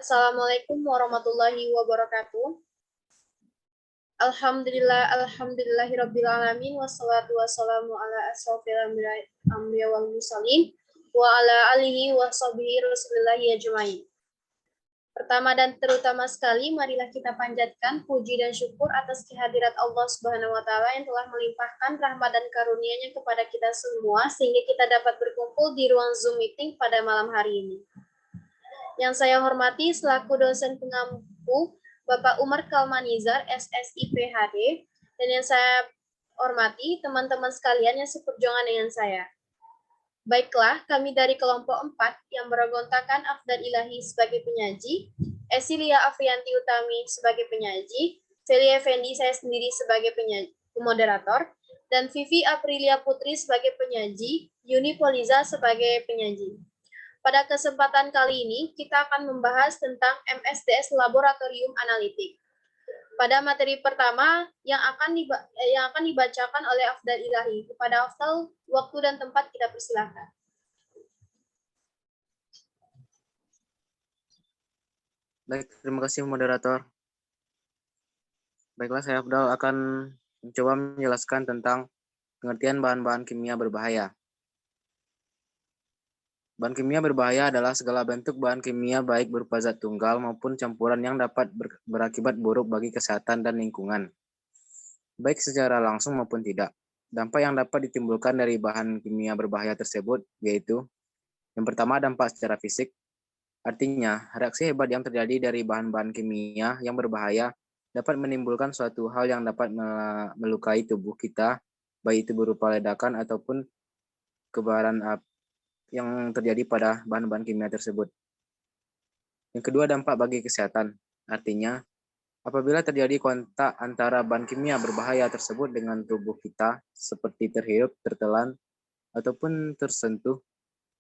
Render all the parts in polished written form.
Assalamualaikum warahmatullahi wabarakatuh. Alhamdulillahirabbil wassalatu wassalamu ala asrofil anbiya wal mursalin wa ala alihi wa sahbihi rasulillahi ajmain. Pertama dan terutama sekali, marilah kita panjatkan puji dan syukur atas kehadirat Allah Subhanahu wa taala yang telah melimpahkan rahmat dan karunia-Nya kepada kita semua sehingga kita dapat berkumpul di ruang Zoom meeting pada malam hari ini. Yang saya hormati selaku dosen pengampu Bapak Umar Kalmanizar, SSI PhD, dan yang saya hormati teman-teman sekalian yang seperjuangan dengan saya. Baiklah, kami dari kelompok 4 yang bergontakan Afdal Ilahi sebagai penyaji, Esilia Afrianti Utami sebagai penyaji, Feli Effendi saya sendiri sebagai moderator, dan Vivi Aprilia Putri sebagai penyaji, Yuni Poliza sebagai penyaji. Pada kesempatan kali ini, kita akan membahas tentang MSDS Laboratorium Analitik. Pada materi pertama yang akan dibacakan oleh Afdal Ilahi. Kepada Afdal, waktu dan tempat kita persilakan. Baik, terima kasih moderator. Baiklah, saya Afdal akan mencoba menjelaskan tentang pengertian bahan-bahan kimia berbahaya. Bahan kimia berbahaya adalah segala bentuk bahan kimia baik berupa zat tunggal maupun campuran yang dapat berakibat buruk bagi kesehatan dan lingkungan, baik secara langsung maupun tidak. Dampak yang dapat ditimbulkan dari bahan kimia berbahaya tersebut yaitu yang pertama, dampak secara fisik. Artinya, reaksi hebat yang terjadi dari bahan-bahan kimia yang berbahaya dapat menimbulkan suatu hal yang dapat melukai tubuh kita, baik itu berupa ledakan ataupun kebaran api yang terjadi pada bahan-bahan kimia tersebut. Yang kedua, dampak bagi kesehatan. Artinya, apabila terjadi kontak antara bahan kimia berbahaya tersebut dengan tubuh kita, seperti terhirup, tertelan, ataupun tersentuh,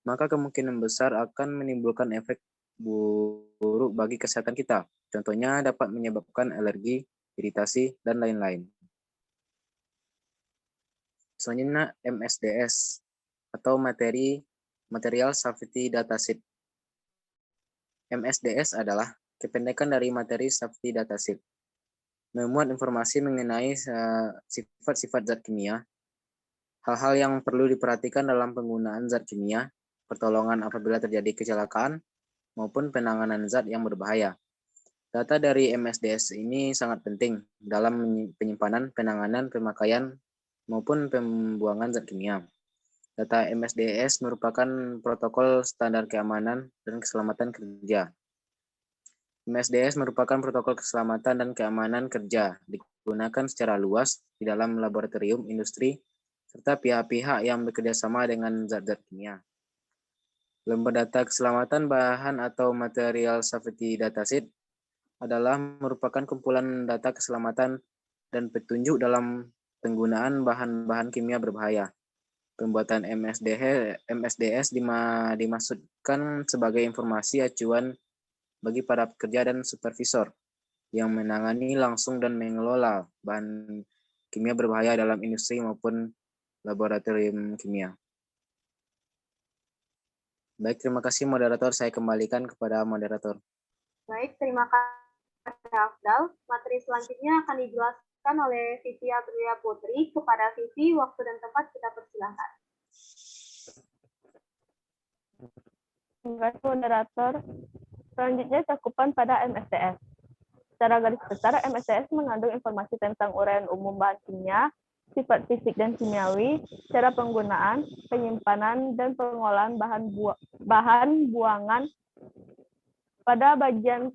maka kemungkinan besar akan menimbulkan efek buruk bagi kesehatan kita. Contohnya dapat menyebabkan alergi, iritasi, dan lain-lain. Selanjutnya, MSDS atau Material Safety Data Sheet. MSDS adalah kependekan dari Materi Safety Data Sheet. Memuat informasi mengenai sifat-sifat zat kimia, hal-hal yang perlu diperhatikan dalam penggunaan zat kimia, pertolongan apabila terjadi kecelakaan, maupun penanganan zat yang berbahaya. Data dari MSDS ini sangat penting dalam penyimpanan, penanganan, pemakaian, maupun pembuangan zat kimia. Data MSDS merupakan protokol standar keamanan dan keselamatan kerja. MSDS merupakan protokol keselamatan dan keamanan kerja, digunakan secara luas di dalam laboratorium, industri, serta pihak-pihak yang bekerjasama dengan zat-zat kimia. Lembar data keselamatan bahan atau Material Safety Data Sheet adalah merupakan kumpulan data keselamatan dan petunjuk dalam penggunaan bahan-bahan kimia berbahaya. Pembuatan MSDS dimaksudkan sebagai informasi acuan bagi para pekerja dan supervisor yang menangani langsung dan mengelola bahan kimia berbahaya dalam industri maupun laboratorium kimia. Baik, terima kasih moderator. Saya kembalikan kepada moderator. Baik, terima kasih Afdal. Materi selanjutnya akan dijelaskan oleh Vivi Aprilia Putri. Kepada Vivi, waktu dan tempat kita persilahkan. Terima kasih moderator. Selanjutnya cakupan pada MSDS. Secara garis besar, MSDS mengandung informasi tentang uraian umum bahan kimia, sifat fisik dan kimiawi, cara penggunaan, penyimpanan, dan pengolahan bahan buangan. Pada bagian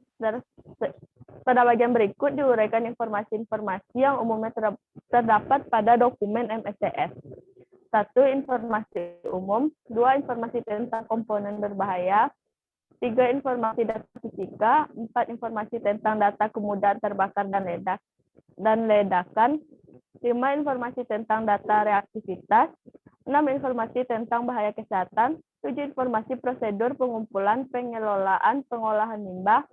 berikut diuraikan informasi-informasi yang umumnya terdapat pada dokumen MSDS. 1. Informasi umum. 2. Informasi tentang komponen berbahaya. 3. Informasi data fisika. 4. Informasi tentang data kemudahan terbakar dan ledakan. 5. Informasi tentang data reaktivitas. 6. Informasi tentang bahaya kesehatan. 7. Informasi prosedur pengumpulan, pengelolaan, pengolahan limbah.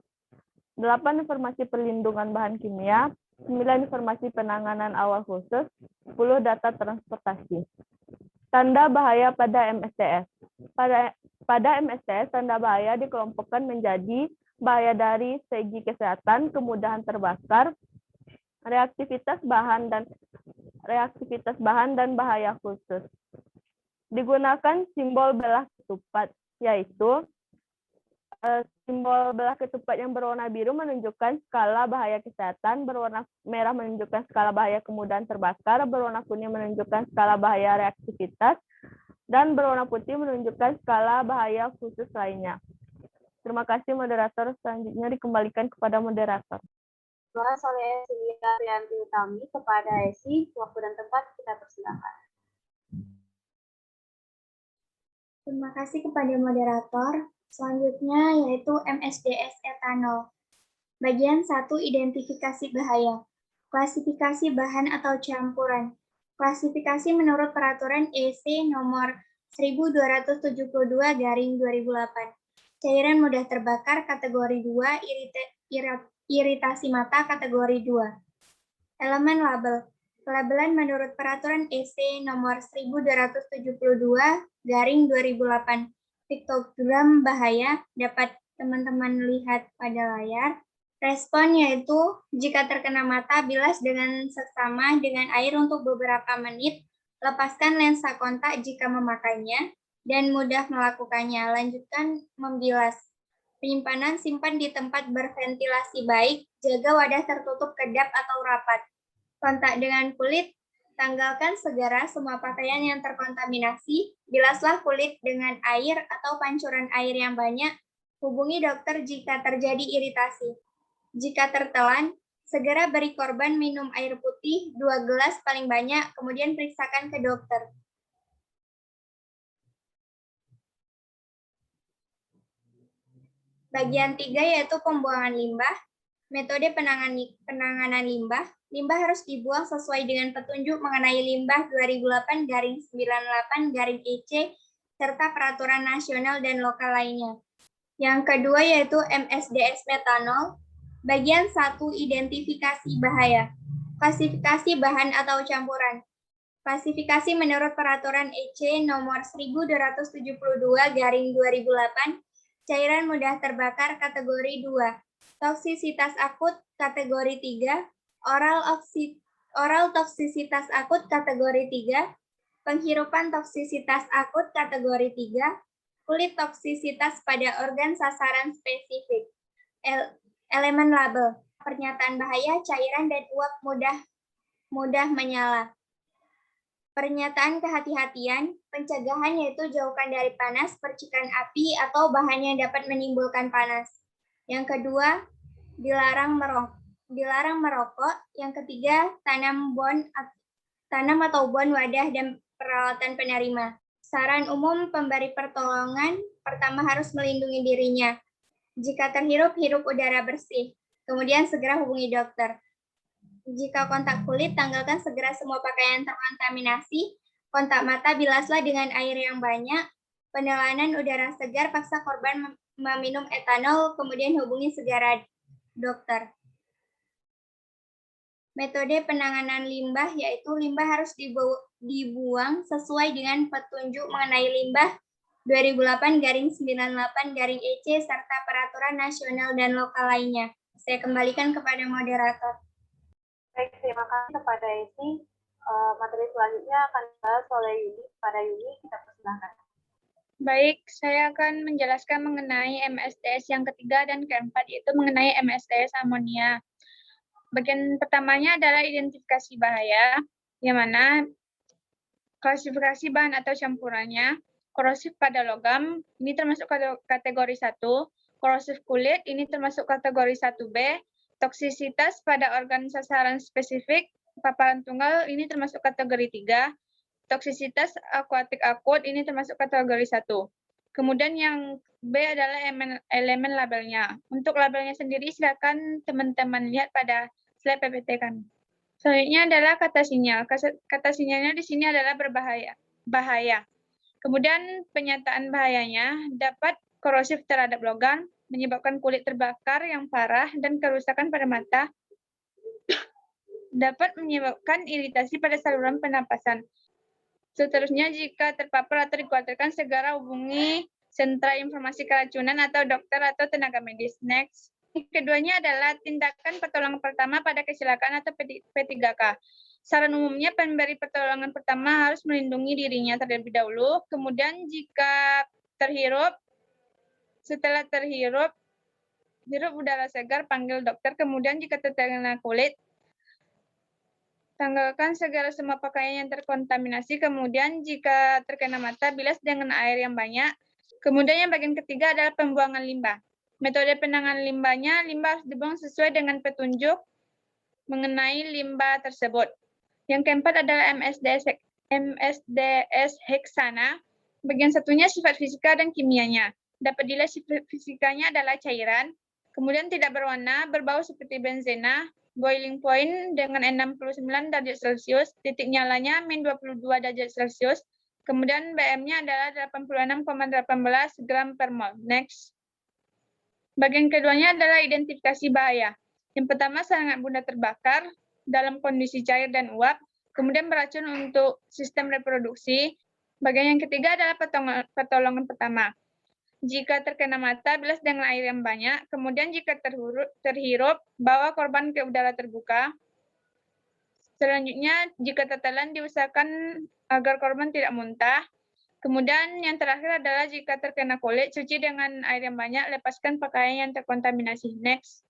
8. Informasi perlindungan bahan kimia. 9. Informasi penanganan awal khusus. 10. Data transportasi. Tanda bahaya pada MSTS. Pada MSTS, tanda bahaya dikelompokkan menjadi bahaya dari segi kesehatan, kemudahan terbakar, reaktivitas bahan dan bahaya khusus. Digunakan simbol belah ketupat, yaitu simbol belah ketupat yang berwarna biru menunjukkan skala bahaya kesehatan, berwarna merah menunjukkan skala bahaya kemudahan terbakar, berwarna kuning menunjukkan skala bahaya reaktivitas, dan berwarna putih menunjukkan skala bahaya khusus lainnya. Terima kasih moderator. Selanjutnya dikembalikan kepada moderator. Terima kasih oleh Esi Rianti Utami. Kepada Esi, waktu dan tempat kita persilakan. Terima kasih kepada moderator. Selanjutnya yaitu MSDS etanol. Bagian 1, identifikasi bahaya. Klasifikasi bahan atau campuran. Klasifikasi menurut peraturan EC nomor 1272/2008. Cairan mudah terbakar kategori 2, iritasi mata kategori 2. Elemen label. Pelabelan menurut peraturan EC nomor 1272/2008. Piktogram bahaya dapat teman-teman lihat pada layar. Respon yaitu jika terkena mata, bilas dengan seksama dengan air untuk beberapa menit, lepaskan lensa kontak jika memakainya, dan mudah melakukannya. Lanjutkan membilas. Penyimpanan, simpan di tempat berventilasi baik, jaga wadah tertutup kedap atau rapat. Kontak dengan kulit, tanggalkan segera semua pakaian yang terkontaminasi, bilaslah kulit dengan air atau pancuran air yang banyak, hubungi dokter jika terjadi iritasi. Jika tertelan, segera beri korban minum air putih 2 gelas paling banyak, kemudian periksakan ke dokter. Bagian 3 yaitu pembuangan limbah. Metode penanganan limbah. Limbah harus dibuang sesuai dengan petunjuk mengenai limbah 2008/98/EC serta peraturan nasional dan lokal lainnya. Yang kedua yaitu MSDS metanol. Bagian 1, identifikasi bahaya. Klasifikasi bahan atau campuran. Klasifikasi menurut peraturan EC nomor 1272/2008, cairan mudah terbakar kategori 2, toksisitas akut kategori 3, oral toksisitas akut kategori 3, penghirupan toksisitas akut kategori 3, kulit toksisitas pada organ sasaran spesifik. Elemen label, pernyataan bahaya, cairan dan uap mudah menyala. Pernyataan kehati-hatian, pencegahan yaitu jauhkan dari panas, percikan api, atau bahan yang dapat menimbulkan panas. Yang kedua, dilarang merokok. Yang ketiga, tanam atau bon wadah dan peralatan penerima. Saran umum pemberi pertolongan, pertama harus melindungi dirinya. Jika terhirup, hirup udara bersih. Kemudian segera hubungi dokter. Jika kontak kulit, tanggalkan segera semua pakaian terkontaminasi. Kontak mata, bilaslah dengan air yang banyak. Penelanan udara segar, paksa korban meminum etanol, kemudian hubungi segera dokter. Metode penanganan limbah yaitu limbah harus dibuang sesuai dengan petunjuk mengenai limbah 2008/98/EC serta peraturan nasional dan lokal lainnya. Saya kembalikan kepada moderator. Baik, terima kasih kepada Esi. Materi selanjutnya akan dibahas oleh Yuni. Pada Yuni, kita persilakan. Baik, saya akan menjelaskan mengenai MSDS yang ketiga dan keempat, yaitu mengenai MSDS amonia. Bagian pertamanya adalah identifikasi bahaya, yang mana klasifikasi bahan atau campurannya. Korosif pada logam, ini termasuk kategori 1. Korosif kulit, ini termasuk kategori 1B. Toksisitas pada organ sasaran spesifik, paparan tunggal, ini termasuk kategori 3. Toksisitas akuatik akut, ini termasuk kategori 1. Kemudian yang B adalah elemen labelnya. Untuk labelnya sendiri silakan teman-teman lihat pada slide PPT kami. Selanjutnya adalah kata sinyal. Kata sinyalnya di sini adalah berbahaya. Kemudian penyataan bahayanya dapat korosif terhadap logam, menyebabkan kulit terbakar yang parah dan kerusakan pada mata, dapat menyebabkan iritasi pada saluran pernapasan. Seterusnya, jika terpapar atau dikhawatirkan, segera hubungi sentra informasi keracunan atau dokter atau tenaga medis. Next. Keduanya adalah tindakan pertolongan pertama pada kecelakaan atau P3K. Saran umumnya pemberi pertolongan pertama harus melindungi dirinya terlebih dahulu. Kemudian jika setelah terhirup udara segar, panggil dokter. Kemudian jika terkena kulit, tanggalkan segera semua pakaian yang terkontaminasi. Kemudian jika terkena mata, bilas dengan air yang banyak. Kemudian yang bagian ketiga adalah pembuangan limbah. Metode penanganan limbahnya, limbah harus dibuang sesuai dengan petunjuk mengenai limbah tersebut. Yang keempat adalah MSDS heksana. Bagian satunya sifat fisika dan kimianya. Dapat dilihat sifat fisikanya adalah cairan, kemudian tidak berwarna, berbau seperti benzena, boiling point dengan 69 derajat Celcius, titik nyalanya -22 derajat Celcius, kemudian BM-nya adalah 86,18 gram per mol. Next. Bagian keduanya adalah identifikasi bahaya. Yang pertama, sangat mudah terbakar dalam kondisi cair dan uap, kemudian beracun untuk sistem reproduksi. Bagian yang ketiga adalah pertolongan pertama. Jika terkena mata, bilas dengan air yang banyak. Kemudian jika terhirup, bawa korban ke udara terbuka. Selanjutnya, jika tertelan, diusahakan agar korban tidak muntah. Kemudian yang terakhir adalah jika terkena kulit, cuci dengan air yang banyak, lepaskan pakaian yang terkontaminasi. Next.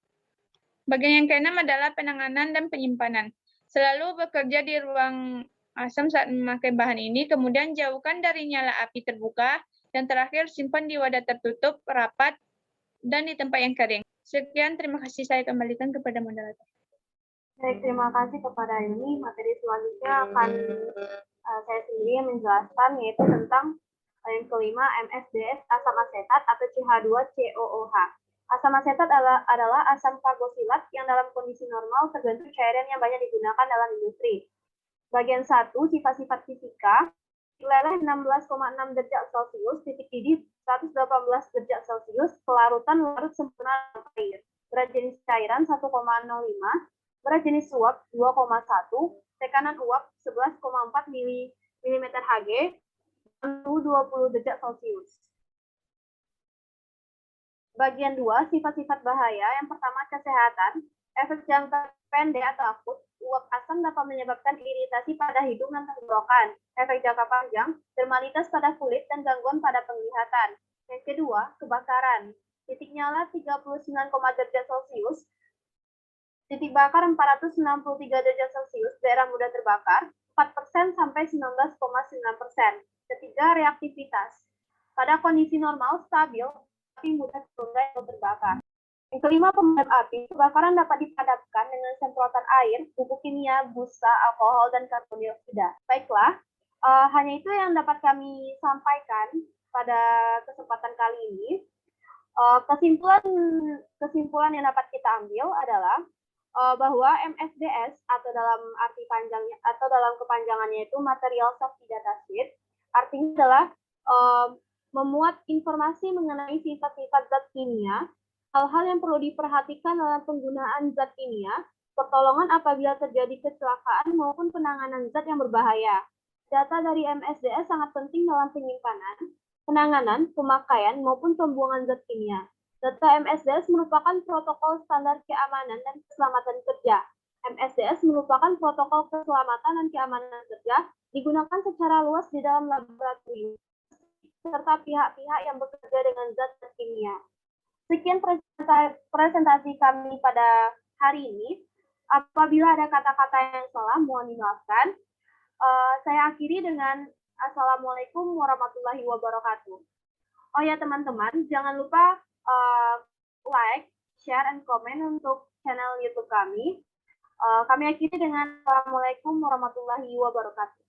Bagian yang keenam adalah penanganan dan penyimpanan. Selalu bekerja di ruang asam saat memakai bahan ini, kemudian jauhkan dari nyala api terbuka, dan terakhir simpan di wadah tertutup, rapat, dan di tempat yang kering. Sekian, terima kasih. Saya kembalikan kepada moderator. Baik, terima kasih kepada ini. Materi selanjutnya akan saya sendiri yang menjelaskan, yaitu tentang yang kelima, MSDS asam asetat atau CH2COOH. Asam asetat adalah asam karboksilat yang dalam kondisi normal terbentuk cairan yang banyak digunakan dalam industri. Bagian 1, sifat-sifat fisika, leleh 16,6 derajat Celcius, titik didih 118 derajat Celcius, kelarutan larut sempurna air. Berat jenis cairan 1,05, berat jenis uap 2,1, tekanan uap 11,4 mm Hg, suhu 20 derajat Celcius. Bagian 2, sifat-sifat bahaya. Yang pertama, kesehatan. Efek jangka pendek atau akut, uap asam dapat menyebabkan iritasi pada hidung dan tenggorokan. Efek jangka panjang, dermatitis pada kulit dan gangguan pada penglihatan. Yang kedua, kebakaran. Titik nyala 39, derajat Celcius, titik bakar 463 derajat Celcius, daerah mudah terbakar, 4% sampai 19,9%. Ketiga, reaktivitas. Pada kondisi normal, stabil, api mudah terbakar. Yang kelima, pemadam api. Kebakaran dapat dipadamkan dengan semprotan air, pupuk kimia, busa, alkohol, dan karbon dioksida. Baiklah, hanya itu yang dapat kami sampaikan pada kesempatan kali ini. Kesimpulan yang dapat kita ambil adalah bahwa MSDS atau dalam arti panjangnya atau dalam kepanjangannya itu Material Safety Data Sheet, artinya adalah memuat informasi mengenai sifat-sifat zat kimia, hal-hal yang perlu diperhatikan dalam penggunaan zat kimia, pertolongan apabila terjadi kecelakaan maupun penanganan zat yang berbahaya. Data dari MSDS sangat penting dalam penyimpanan, penanganan, pemakaian maupun pembuangan zat kimia. Data MSDS merupakan protokol standar keamanan dan keselamatan kerja. MSDS merupakan protokol keselamatan dan keamanan kerja digunakan secara luas di dalam laboratorium serta pihak-pihak yang bekerja dengan zat kimia. Sekian presentasi kami pada hari ini. Apabila ada kata-kata yang salah, mohon dimaafkan. Saya akhiri dengan Assalamualaikum warahmatullahi wabarakatuh. Oh ya teman-teman, jangan lupa like, share, and comment untuk channel YouTube kami. Kami akhiri dengan Assalamualaikum warahmatullahi wabarakatuh.